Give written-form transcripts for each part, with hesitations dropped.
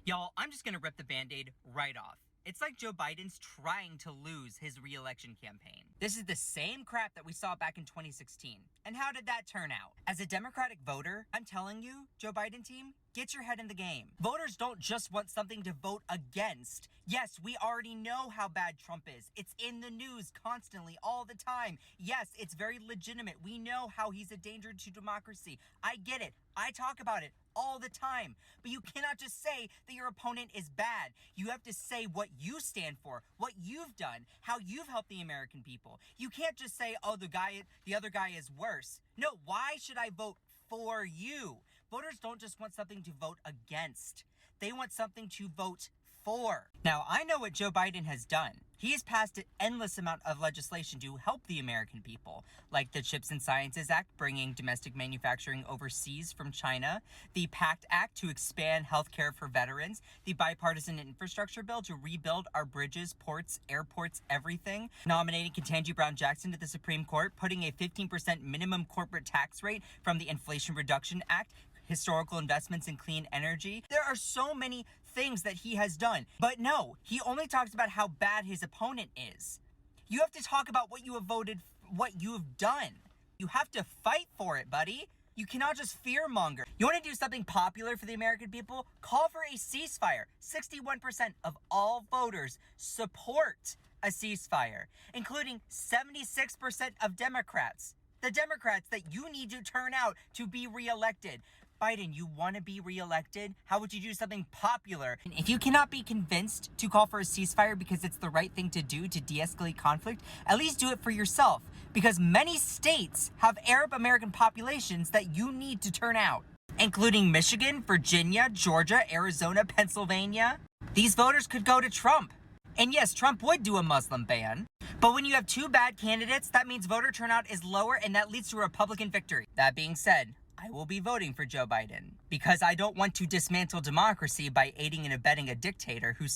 Y'all, I'm just gonna rip the band-aid right off. It's like Joe Biden's trying to lose his re-election campaign. This is the same crap that we saw back in 2016. And how did that turn out? As a Democratic voter, I'm telling you, Joe Biden team, get your head in the game. Voters don't just want something to vote against. Yes, we already know how bad Trump is. It's in the news constantly, all the time. Yes, it's very legitimate. We know how he's a danger to democracy. I get it. I talk about it all the time. But you cannot just say that your opponent is bad. You have to say what you stand for, what you've done, how you've helped the American people. You can't just say, oh, the other guy is worse. No, why should I vote for you? Voters don't just want something to vote against. They want something to vote for. Now, I know what Joe Biden has done. He has passed an endless amount of legislation to help the American people, like the Chips and Sciences Act, bringing domestic manufacturing overseas from China, the PACT Act to expand healthcare for veterans, the bipartisan infrastructure bill to rebuild our bridges, ports, airports, everything, nominating Ketanji Brown Jackson to the Supreme Court, putting a 15% minimum corporate tax rate from the Inflation Reduction Act, historical investments in clean energy. There are so many things that he has done. But no, he only talks about how bad his opponent is. You have to talk about what you have voted, what you have done. You have to fight for it, buddy. You cannot just fearmonger. You want to do something popular for the American people? Call for a ceasefire. 61% of all voters support a ceasefire, including 76% of Democrats. The Democrats that you need to turn out to be reelected. Biden, you want to be reelected? How would you do something popular? And if you cannot be convinced to call for a ceasefire because it's the right thing to do to de-escalate conflict, at least do it for yourself. Because many states have Arab American populations that you need to turn out, including Michigan, Virginia, Georgia, Arizona, Pennsylvania. These voters could go to Trump. And yes, Trump would do a Muslim ban. But when you have two bad candidates, that means voter turnout is lower and that leads to a Republican victory. That being said, I will be voting for Joe Biden because I don't want to dismantle democracy by aiding and abetting a dictator who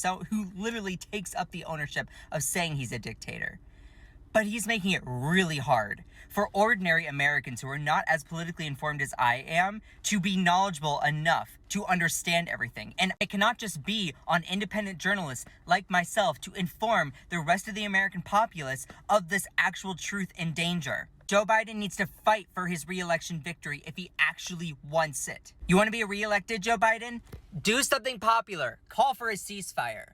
literally takes up the ownership of saying he's a dictator. But he's making it really hard for ordinary Americans who are not as politically informed as I am to be knowledgeable enough to understand everything. And it cannot just be on independent journalists like myself to inform the rest of the American populace of this actual truth and danger. Joe Biden needs to fight for his re-election victory if he actually wants it. You want to be re-elected, Joe Biden? Do something popular. Call for a ceasefire.